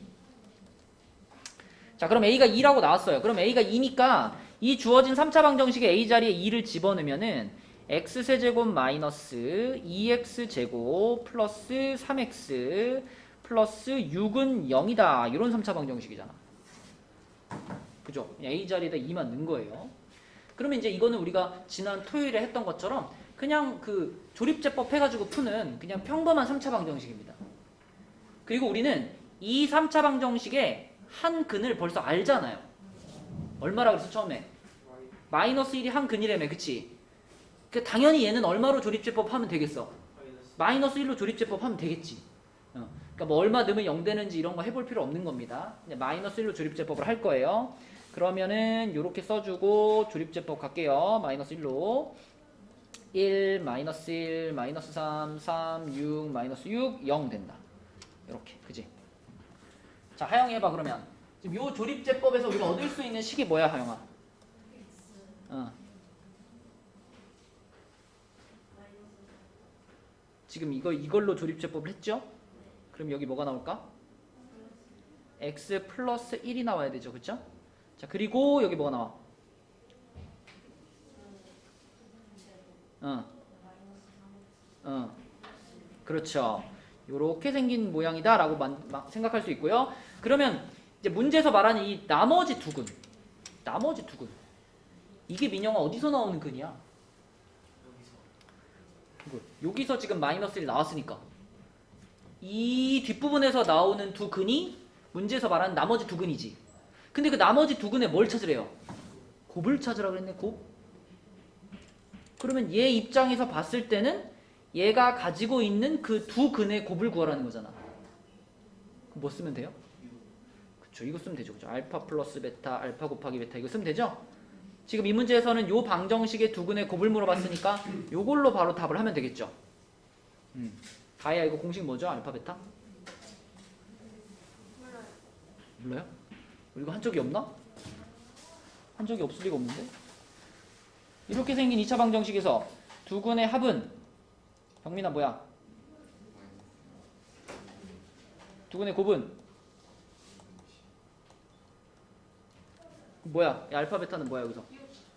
자, 그럼 a가 2라고 나왔어요. 그럼 a가 2니까 이 주어진 3차 방정식에 a 자리에 2를 집어넣으면은 x세제곱 마이너스 2x제곱 플러스 3x 플러스 6은 0이다. 이런 3차 방정식이잖아. 그죠? a 자리에다 2만 넣은 거예요. 그러면 이제 이거는 우리가 지난 토요일에 했던 것처럼 그냥 그 조립제법 해가지고 푸는 그냥 평범한 3차 방정식입니다. 그리고 우리는 이 3차 방정식의 한 근을 벌써 알잖아요. 얼마라 그랬어 처음에? 마이너스 1이 한 근이라며, 그치? 그러니까 당연히 얘는 얼마로 조립제법 하면 되겠어? 마이너스 1로 조립제법 하면 되겠지. 그러니까 뭐 얼마 넣으면 0 되는지 이런 거 해볼 필요 없는 겁니다. 그냥 마이너스 1로 조립제법을 할 거예요. 그러면은 이렇게 써주고 조립제법 갈게요. 마이너스 1로 1, 마이너스 1, 마이너스 3, 3, 6, 마이너스 6, 0 된다. 이렇게, 그지? 자, 하영이 해봐. 그러면 지금 요 조립제법에서 우리가 얻을 수 있는 식이 뭐야, 하영아? 지금 이걸로 조립제법을 했죠? 그럼 여기 뭐가 나올까? x 플러스 1이 나와야 되죠, 그쵸? 자, 그리고 여기 뭐가 나와? 그렇죠. 요렇게 생긴 모양이다 라고 생각할 수 있고요. 그러면 이제 문제에서 말하는 이 나머지 두 근, 이게 민영아 어디서 나오는 근이야? 여기서 지금 마이너스 1 나왔으니까 이 뒷부분에서 나오는 두 근이 문제에서 말하는 나머지 두 근이지. 근데 그 나머지 두 근에 뭘 찾으래요? 곱을 찾으라 그랬네. 곱. 그러면 얘 입장에서 봤을 때는 얘가 가지고 있는 그 두 근의 곱을 구하라는 거잖아. 그럼 뭐 쓰면 돼요? 그쵸, 이거 쓰면 되죠. 그죠? 알파 플러스 베타, 알파 곱하기 베타 이거 쓰면 되죠? 지금 이 문제에서는 요 방정식의 두 근의 곱을 물어봤으니까 요걸로 바로 답을 하면 되겠죠. 가야 이거 공식 뭐죠? 알파 베타? 몰라요? 이거 한 적이 없나? 한 적이 없을 리가 없는데? 이렇게 생긴 2차 방정식에서 두 근의 합은 경민아 뭐야? 두 근의 곱은 뭐야? 알파 베타는 뭐야 여기서?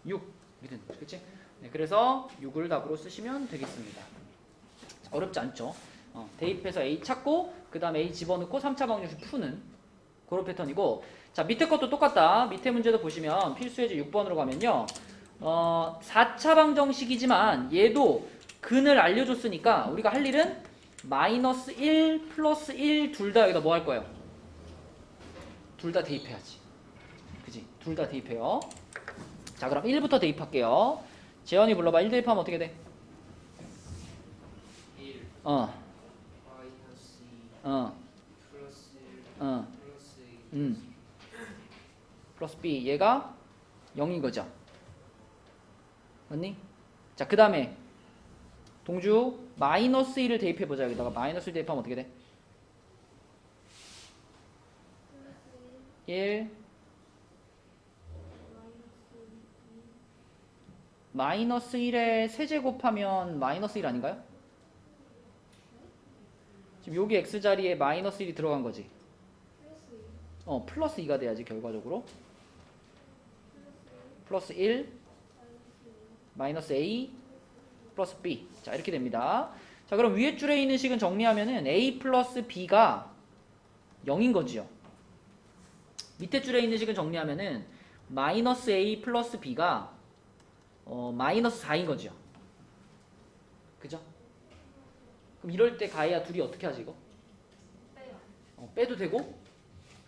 6 이렇게 되는 거지, 그치? 네, 그래서 6을 답으로 쓰시면 되겠습니다. 어렵지 않죠? 대입해서 A 찾고 그 다음에 A 집어넣고 3차 방정식 푸는 그런 패턴이고, 자 밑에 것도 똑같다. 밑에 문제도 보시면 필수예제 6번으로 가면요 4차 방정식이지만 얘도 근을 알려줬으니까 우리가 할 일은 마이너스 1 플러스 1 둘 다 여기다 뭐 할 거예요? 둘 다 대입해야지, 그지? 둘 다 대입해요. 자 그럼 1부터 대입할게요. 재현이 불러봐. 1 대입하면 어떻게 돼? 1 마이너스 플러스 1 플러스 플러스 플러스 B 얘가 0인 거죠. 맞니? 자 그 다음에 동주 마이너스 1을 대입해보자. 여기다가 마이너스 1 대입하면 어떻게 돼? 1 마이너스 1에 세제곱하면 마이너스 1 아닌가요? 지금 여기 x 자리에 마이너스 1이 들어간 거지. 플러스 2가 돼야지 결과적으로. 플러스 1 마이너스 a 플러스 b. 자, 이렇게 됩니다. 자, 그럼 위에 줄에 있는 식은 정리하면은 a 플러스 b가 0인 거지요. 밑에 줄에 있는 식은 정리하면은 마이너스 a 플러스 b가 마이너스 4인 거죠. 그죠? 그럼 이럴 때 가해야 둘이 어떻게 하지 이거? 빼요. 빼도 되고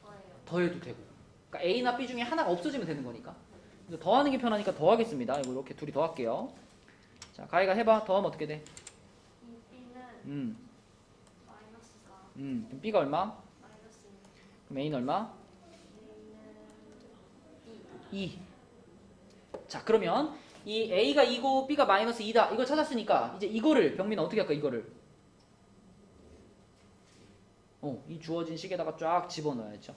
더해요. 더해도 되고. 그러니까 a나 b 중에 하나가 없어지면 되는 거니까. 그래서 더하는 게 편하니까 더하겠습니다. 이거 이렇게 둘이 더할게요. 자, 가해가 해봐. 더하면 어떻게 돼? 이 B는 마이너스 4. 그럼 b가 얼마? 마이너스 1. 그럼 a는 얼마? A는 2. 2. 자, 그러면 이 a가 2고 b가 마이너스 2다. 이거 찾았으니까 이제 이거를 병민아 어떻게 할까 이거를? 이 주어진 식에다가 쫙 집어넣어야죠.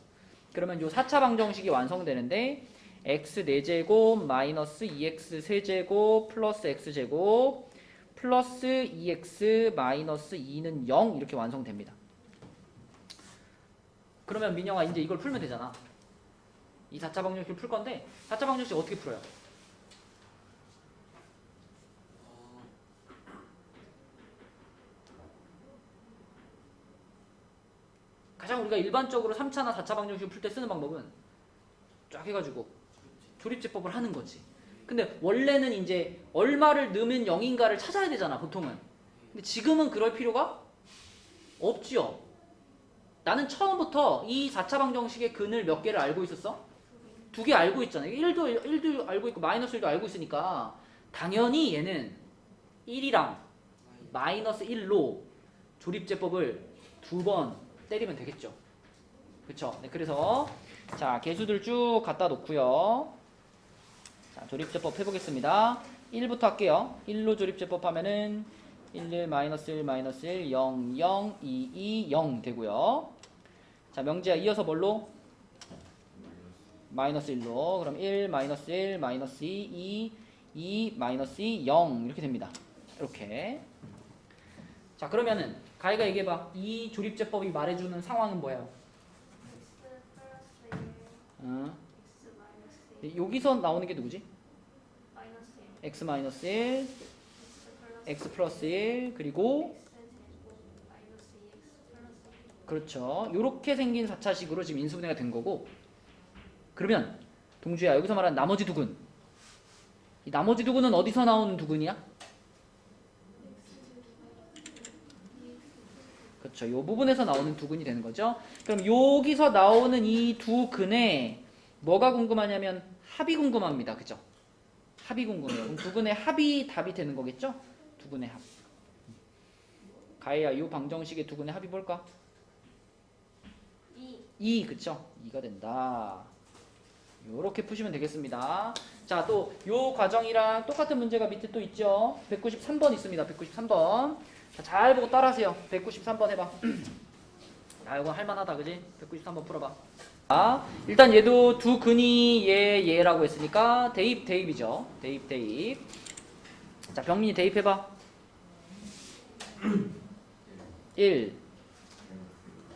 그러면 요 4차 방정식이 완성되는데 x 4제곱 마이너스 2x 세제곱 플러스 x제곱 플러스 2x 마이너스 2는 0 이렇게 완성됩니다. 그러면 민영아 이제 이걸 풀면 되잖아. 이 4차 방정식을 풀 건데 4차 방정식 어떻게 풀어요? 가장 우리가 일반적으로 3차나 4차 방정식을 풀 때 쓰는 방법은 쫙 해가지고 조립제법을 하는 거지. 근데 원래는 이제 얼마를 넣으면 0인가를 찾아야 되잖아 보통은. 근데 지금은 그럴 필요가 없지요. 나는 처음부터 이 4차 방정식의 근을 몇 개를 알고 있었어? 2개 알고 있잖아. 1도 알고 있고 마이너스 1도 알고 있으니까 당연히 얘는 1이랑 마이너스 1로 조립제법을 2번 때리면 되겠죠. 그쵸? 네, 그래서 자 개수들 쭉 갖다 놓고요. 자, 조립제법 해보겠습니다. 1부터 할게요. 1로 조립제법 하면은 1, 마이너스 1, 마이너스 1, 0, 0, 2, 2, 0 되고요. 자, 명지야 이어서 뭘로? 마이너스 1로. 그럼 1, 마이너스 1, 마이너스 2, 2, 마이너스 2, 0 이렇게 됩니다. 이렇게. 자, 그러면은 가희가 얘기해봐. 이 조립제법이 말해주는 상황은 뭐예요? X 플러스 1. X 마이너스 1. 여기서 나오는 게 누구지? 마이너스 1. x 마이너스 1, X 플러스 x 플러스 1 그리고 X 제곱 마이너스 2X 플러스 1. 그렇죠. 요렇게 생긴 4차식으로 지금 인수분해가 된 거고. 그러면 동주야 여기서 말하는 나머지 두근, 이 나머지 두근은 어디서 나오는 두근이야? 그렇죠. 요 부분에서 나오는 두근이 되는 거죠. 그럼 여기서 나오는 이 두 근에 뭐가 궁금하냐면 합이 궁금합니다. 그죠? 합이 궁금해요. 그럼 두근의 합이 답이 되는 거겠죠? 두근의 합. 가희야 요 방정식의 두근의 합이 뭘까? 2, 그쵸? 2가 된다. 요렇게 푸시면 되겠습니다. 자, 또 요 과정이랑 똑같은 문제가 밑에 또 있죠. 193번 있습니다. 193번. 자, 잘 보고 따라하세요. 193번 해봐. 아, 이거 할만하다, 그지? 193번 풀어봐. 자, 일단 얘도 두 근이 얘라고 했으니까 대입이죠. 대입. 자, 병민이 대입해봐. 1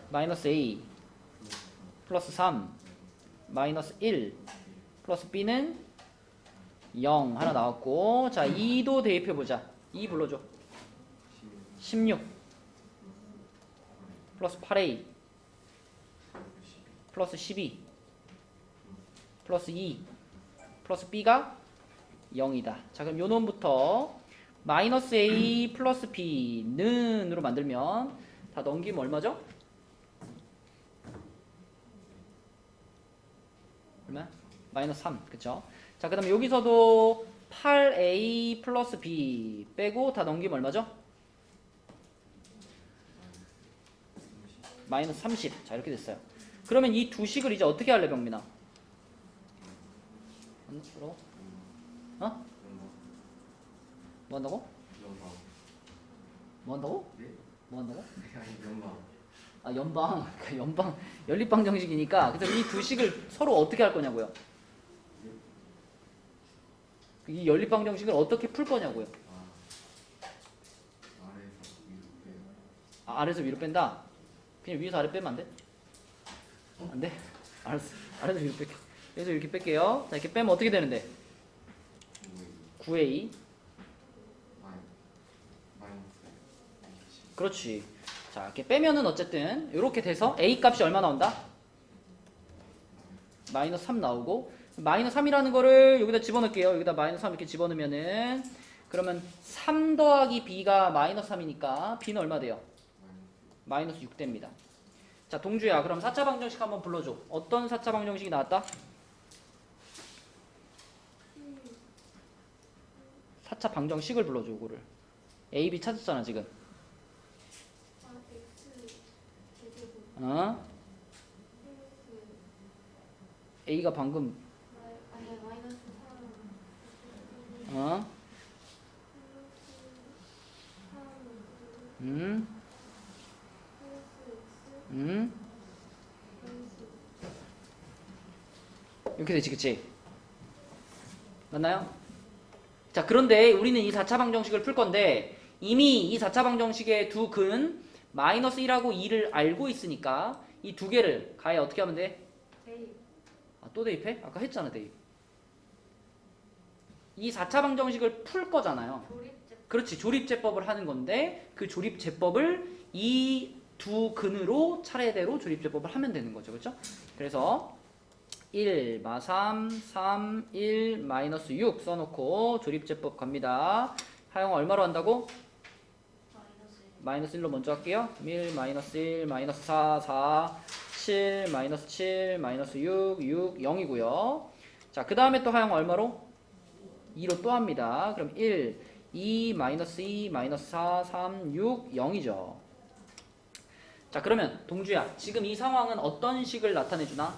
마이너스 a 플러스 3 마이너스 1 플러스 b는 0 하나 나왔고, 자 2도 대입해보자. 2 불러줘. 16 플러스 8a 플러스 12 플러스 2 플러스 b가 0이다. 자, 그럼 요 놈부터 마이너스 a 플러스 b는 으로 만들면 다 넘기면 얼마죠? 얼마? 마이너스 3. 그쵸? 자, 그 다음에 여기서도 8a 플러스 b 빼고 다 넘기면 얼마죠? 마이너스 30. 자, 이렇게 됐어요. 그러면 이 두 식을 이제 어떻게 할래, 병민아? 어? 뭐 한다고? 뭐 한다고? 뭐 한다고? 아, 연방. 그러니까 연방 연립방 정식이니까. 그래서 이 두 식을 서로 어떻게 할 거냐고요? 이 연립방정식을 어떻게 풀 거냐고요. 아래에서 위로 뺀다? 그냥 위에서 아래 빼면 안 돼? 안 돼? 알았어. 아래에서 위로 뺄게. 여기서 이렇게 뺄게요. 자, 이렇게 빼면 어떻게 되는데? 9a. 그렇지. 자, 이렇게 빼면은 어쨌든 이렇게 돼서 a 값이 얼마 나온다? 마이너스 3 나오고, 마이너스 3이라는 거를 여기다 집어넣을게요. 여기다 마이너스 3 이렇게 집어넣으면은, 그러면 3 더하기 b가 마이너스 3이니까 b는 얼마 돼요? 마이너스 6 됩니다. 자, 동주야, 그럼 4차 방정식 한번 불러줘. 어떤 4차 방정식이 나왔다? 4차 방정식을 불러줘, 이거를. a, b 찾았잖아, 지금. 어? a가 방금 어? 이렇게 되지, 그치? 맞나요? 자, 그런데 우리는 이 4차 방정식을 풀 건데 이미 이 4차 방정식의 두 근 마이너스 1하고 2를 알고 있으니까 이 두 개를 가에 어떻게 하면 돼? 아, 또 대입해? 아까 했잖아, 대입. 이 4차 방정식을 풀 거잖아요. 그렇지, 조립제법을 하는 건데 그 조립제법을 이 두 근으로 차례대로 조립제법을 하면 되는 거죠. 그렇죠? 그래서 1, 마 3, 3, 1, 마이너스 6 써놓고 조립제법 갑니다. 하영 얼마로 한다고? 마이너스 1로 먼저 할게요. 1, 마이너스 1, 마이너스 4, 4, 7, 마이너스 7, 마이너스 6, 6, 0이고요. 자, 그 다음에 또 하영 얼마로? 2로 또 합니다. 그럼 1, 2, 마이너스 2, 마이너스 4, 3, 6, 0이죠. 자, 그러면 동주야, 지금 이 상황은 어떤 식을 나타내주나?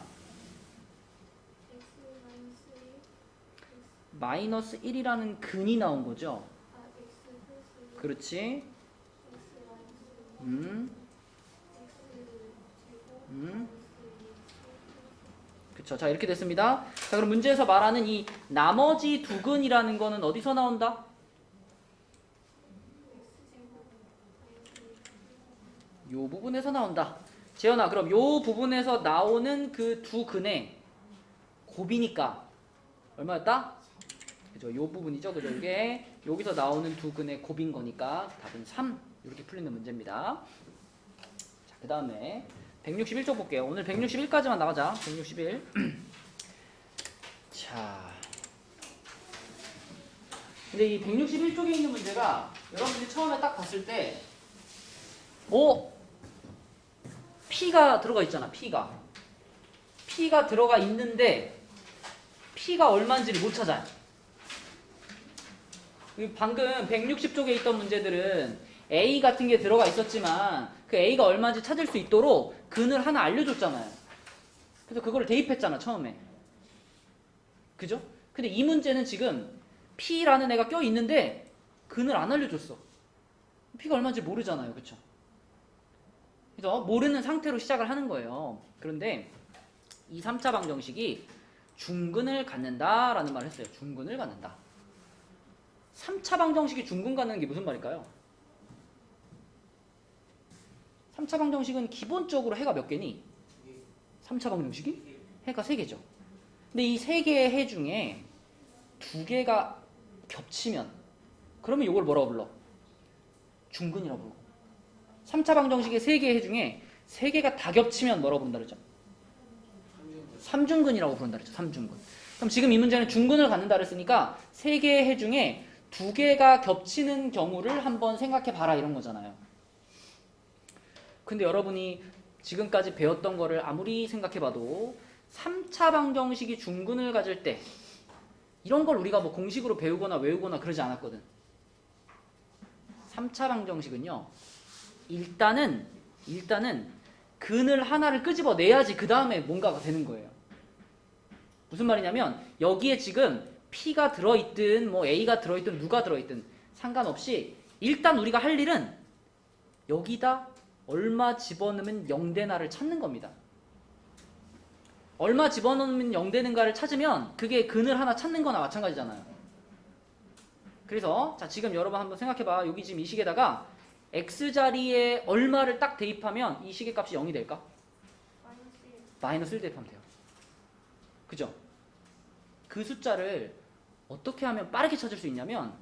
마이너스 1이라는 근이 나온 거죠. 그렇지. 그쵸. 자, 이렇게 됐습니다. 자, 그럼 문제에서 말하는 이 나머지 두 근이라는 거는 어디서 나온다? 요 부분에서 나온다. 재현아, 그럼 요 부분에서 나오는 그 두 근의 곱이니까 얼마였다? 그죠? 요 부분이죠. 그죠? 이게 여기서 나오는 두 근의 곱인 거니까 답은 3. 이렇게 풀리는 문제입니다. 자, 그 다음에 161쪽 볼게요. 오늘 161까지만 나가자. 161. 자. 근데 이 161쪽에 있는 문제가 여러분들이 처음에 딱 봤을 때, P가 들어가 있잖아, P가. P가 들어가 있는데, P가 얼마인지를 못 찾아요. 방금 160쪽에 있던 문제들은 A 같은 게 들어가 있었지만 그 A가 얼마인지 찾을 수 있도록 근을 하나 알려줬잖아요. 그래서 그걸 대입했잖아, 처음에. 그죠? 근데 이 문제는 지금 P라는 애가 껴있는데 근을 안 알려줬어. P가 얼마인지 모르잖아요. 그쵸? 그래서 모르는 상태로 시작을 하는 거예요. 그런데 이 3차 방정식이 중근을 갖는다라는 말을 했어요. 중근을 갖는다. 3차 방정식이 중근 갖는 게 무슨 말일까요? 3차 방정식은 기본적으로 해가 몇 개니? 3차 방정식이? 해가 3개죠. 근데 이 3개의 해 중에 2개가 겹치면 그러면 이걸 뭐라고 불러? 중근이라고 부르고 3차 방정식의 3개의 해 중에 3개가 다 겹치면 뭐라고 부른다 그러죠? 3중근이라고 부른다 그랬죠. 3중근. 그럼 지금 이 문제는 중근을 갖는다 그랬으니까 3개의 해 중에 2개가 겹치는 경우를 한번 생각해 봐라 이런 거잖아요. 근데 여러분이 지금까지 배웠던 거를 아무리 생각해 봐도 3차 방정식이 중근을 가질 때 이런 걸 우리가 뭐 공식으로 배우거나 외우거나 그러지 않았거든. 3차 방정식은요. 일단은 근을 하나를 끄집어내야지 그 다음에 뭔가가 되는 거예요. 무슨 말이냐면 여기에 지금 P가 들어있든 뭐 A가 들어있든 누가 들어있든 상관없이 일단 우리가 할 일은 여기다 얼마 집어넣으면 0되나를 찾는 겁니다. 얼마 집어넣으면 0되는가를 찾으면 그게 근을 하나 찾는 거나 마찬가지잖아요. 그래서 자 지금 여러분 한번 생각해봐. 여기 지금 이 식에다가 x 자리에 얼마를 딱 대입하면 이 식의 값이 0이 될까? 마이너스 1. 마이너스 1 대입하면 돼요. 그죠? 그 숫자를 어떻게 하면 빠르게 찾을 수 있냐면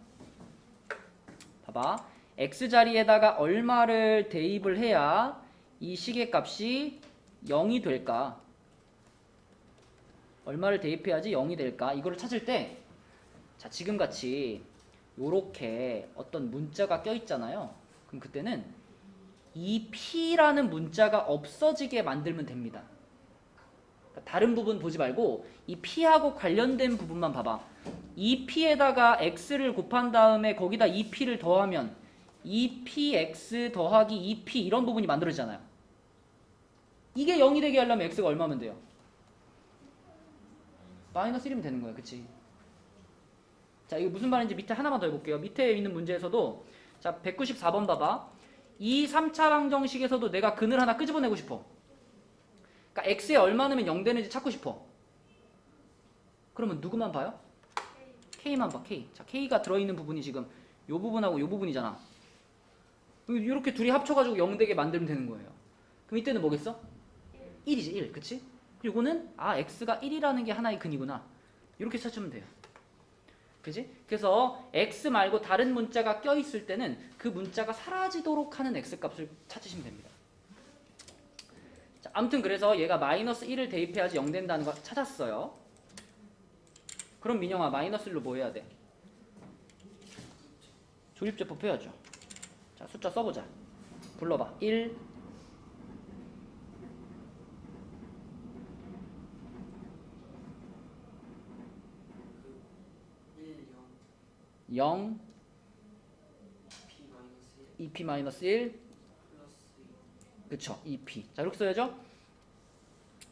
봐봐. x 자리에다가 얼마를 대입을 해야 이 식의 값이 0이 될까? 얼마를 대입해야지 0이 될까? 이거를 찾을 때 자, 지금같이 요렇게 어떤 문자가 껴있잖아요. 그럼 그때는 이 p라는 문자가 없어지게 만들면 됩니다. 그러니까 다른 부분 보지 말고 이 p하고 관련된 부분만 봐봐. 이 p에다가 x를 곱한 다음에 거기다 이 p를 더하면 2px 더하기 2p 이런 부분이 만들어지잖아요. 이게 0이 되게 하려면 x가 얼마면 돼요? 마이너스 1이면 되는 거예요. 그치? 자, 이거 무슨 말인지 밑에 하나만 더 해볼게요. 밑에 있는 문제에서도 자 194번 봐봐. 이 3차 방정식에서도 내가 근을 하나 끄집어내고 싶어. 그러니까 x에 얼마 넣으면 0 되는지 찾고 싶어. 그러면 누구만 봐요? k만 봐. k. 자, k가 들어있는 부분이 지금 요 부분하고 요 부분이잖아. 이렇게 둘이 합쳐가지고 0 되게 만들면 되는 거예요. 그럼 이때는 뭐겠어? 1이지 1. 그치? 그리고 이거는 아 x가 1이라는 게 하나의 근이구나. 이렇게 찾으면 돼요. 그치? 그래서 x 말고 다른 문자가 껴있을 때는 그 문자가 사라지도록 하는 x값을 찾으시면 됩니다. 자, 아무튼 그래서 얘가 마이너스 1을 대입해야지 0 된다는 거 찾았어요. 그럼 민영아 마이너스 1로 뭐 해야 돼? 조립제법 해야죠. 자, 숫자 써보자. 불러봐. 1 0 2p 마이너스 1 그쵸 2p. 자 이렇게 써야죠.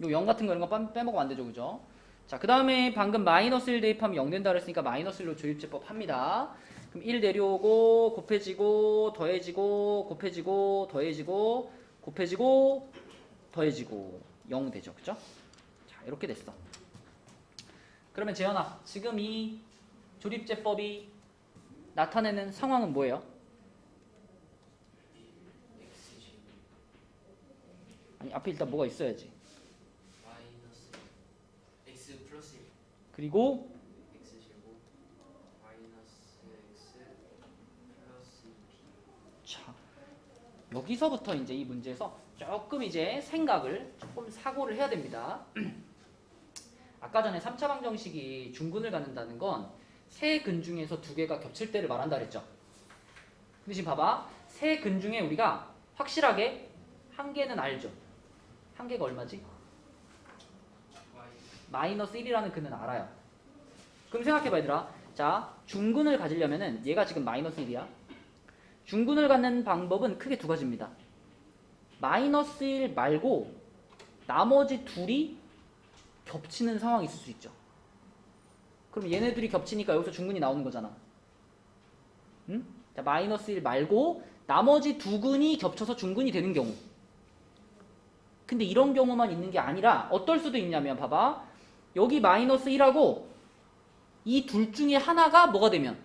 요 0 같은 거 이런 거 빼먹으면 안 되죠. 그죠? 자 그 다음에 방금 마이너스 1 대입하면 0 된다 그랬으니까 마이너스 1로 조립제법 합니다. 그럼 1 내려오고 곱해지고 더해지고 곱해지고 더해지고 곱해지고 더해지고 0 되죠. 그죠? 자 이렇게 됐어. 그러면 재현아 지금 이 조립제법이 나타내는 상황은 뭐예요? 아니 앞에 일단 뭐가 있어야지. 마이너스 x 플러스 1 그리고 x 제곱 마이너스 x 플러스 2p. 자 여기서부터 이제 이 문제에서 조금 이제 생각을 조금 사고를 해야 됩니다. 아까 전에 3차 방정식이 중근을 갖는다는 건 세 근 중에서 두 개가 겹칠 때를 말한다 그랬죠. 근데 지금 봐봐. 세 근 중에 우리가 확실하게 한 개는 알죠. 한 개가 얼마지? 마이너스 1이라는 근은 알아요. 그럼 생각해봐 얘들아. 자 중근을 가지려면은 얘가 지금 마이너스 1이야. 중근을 갖는 방법은 크게 두 가지입니다. 마이너스 1 말고 나머지 둘이 겹치는 상황이 있을 수 있죠. 그럼 얘네들이 겹치니까 여기서 중근이 나오는 거잖아. 응? 자, 마이너스 1 말고 나머지 두 근이 겹쳐서 중근이 되는 경우. 근데 이런 경우만 있는 게 아니라 어떨 수도 있냐면 봐봐. 여기 마이너스 1하고 이 둘 중에 하나가 뭐가 되면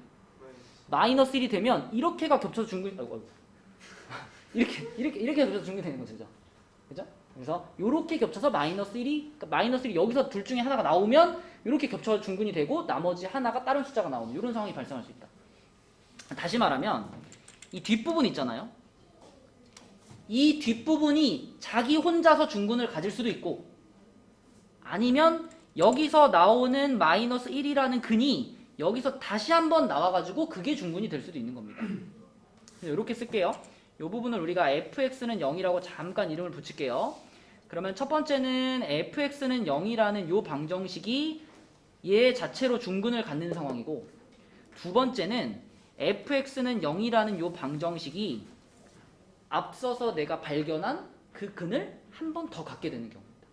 마이너스 1이 되면 이렇게가 겹쳐서 중근이 이렇게 겹쳐서 중근이 되는 거죠. 그죠? 그래서 이렇게 겹쳐서 마이너스 1이 여기서 둘 중에 하나가 나오면 이렇게 겹쳐서 중근이 되고 나머지 하나가 다른 숫자가 나오는 이런 상황이 발생할 수 있다. 다시 말하면 이 뒷부분 있잖아요. 이 뒷부분이 자기 혼자서 중근을 가질 수도 있고 아니면 여기서 나오는 마이너스 1이라는 근이 여기서 다시 한번 나와가지고 그게 중근이 될 수도 있는 겁니다. 이렇게 쓸게요. 이 부분을 우리가 fx는 0이라고 잠깐 이름을 붙일게요. 그러면 첫 번째는 fx는 0이라는 이 방정식이 얘 자체로 중근을 갖는 상황이고 두 번째는 fx는 0이라는 이 방정식이 앞서서 내가 발견한 그 근을 한 번 더 갖게 되는 경우입니다.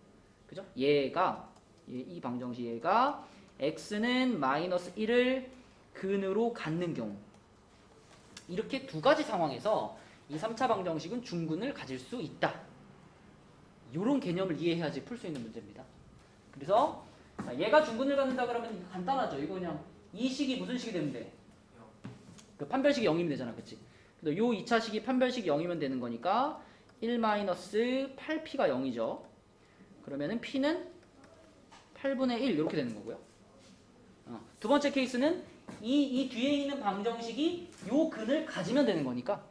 그죠? 이 방정식 얘가 x는 마이너스 1을 근으로 갖는 경우 이렇게 두 가지 상황에서 이 3차 방정식은 중근을 가질 수 있다. 이런 개념을 이해해야지 풀 수 있는 문제입니다. 그래서 얘가 중근을 갖는다 그러면 간단하죠. 이거 그냥 이 식이 무슨 식이 되면 돼? 그 판별식이 0이면 되잖아. 그치? 그래서 요 2차식이 판별식이 0이면 되는 거니까 1-8p가 0이죠. 그러면은 p는 8분의 1 이렇게 되는 거고요. 두 번째 케이스는 이 뒤에 있는 방정식이 요 근을 가지면 되는 거니까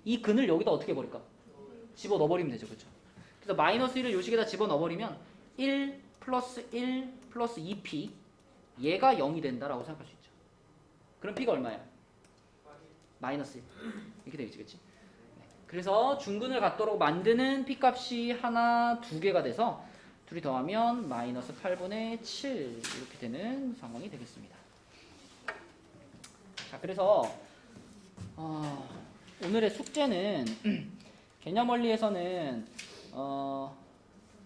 이 근을 여기다 어떻게 버릴까? 집어넣어 버리면 되죠. 그렇죠? 그래서 마이너스 1을 요 식에다 집어넣어 버리면 1 플러스 1 플러스 2p 얘가 0이 된다라고 생각할 수 있죠. 그럼 p가 얼마야? 마이너스 1 이렇게 되겠지. 그치? 그래서 중근을 갖도록 만드는 p값이 하나, 두 개가 돼서 둘이 더하면 마이너스 8분의 7 이렇게 되는 상황이 되겠습니다. 자, 그래서 오늘의 숙제는 개념원리에서는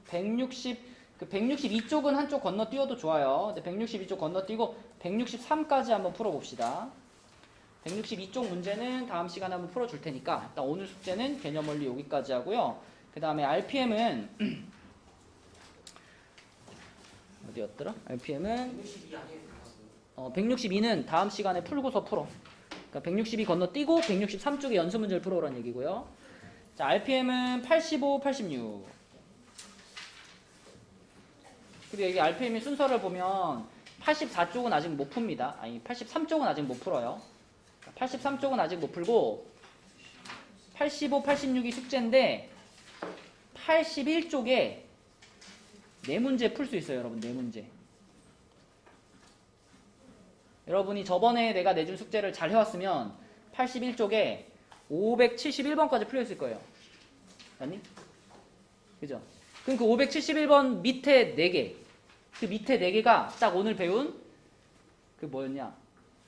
162쪽은 한쪽 건너뛰어도 좋아요. 근데 162쪽 건너뛰고 163까지 한번 풀어봅시다. 162쪽 문제는 다음 시간에 한번 풀어줄 테니까 일단 오늘 숙제는 개념원리 여기까지 하고요. 그 다음에 RPM은 어디였더라? RPM은 162 아니에요? 162는 다음 시간에 풀고서 풀어. 그러니까 162 건너뛰고 163쪽의 연습 문제를 풀어오라는 얘기고요. 자, RPM은 85, 86. 그리고 여기 RPM의 순서를 보면 84쪽은 아직 못 풉니다. 아니, 83쪽은 아직 못 풀어요. 83쪽은 아직 못 풀고 85, 86이 숙제인데 81쪽에 네 문제 풀 수 있어요, 여러분. 네 문제. 여러분이 저번에 내가 내준 숙제를 잘 해왔으면 81쪽에 571번까지 풀려있을 거예요. 아니? 그죠? 그럼 그 571번 밑에 4개. 그 밑에 4개가 딱 오늘 배운 그 뭐였냐?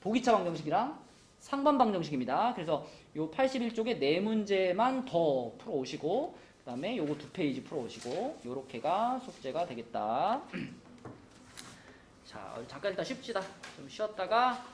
보기차 방정식이랑 상반 방정식입니다. 그래서 요 81쪽에 4문제만 더 풀어오시고 그 다음에 요거 2페이지 풀어오시고 요렇게가 숙제가 되겠다. 자, 잠깐 일단 쉽시다. 좀 쉬었다가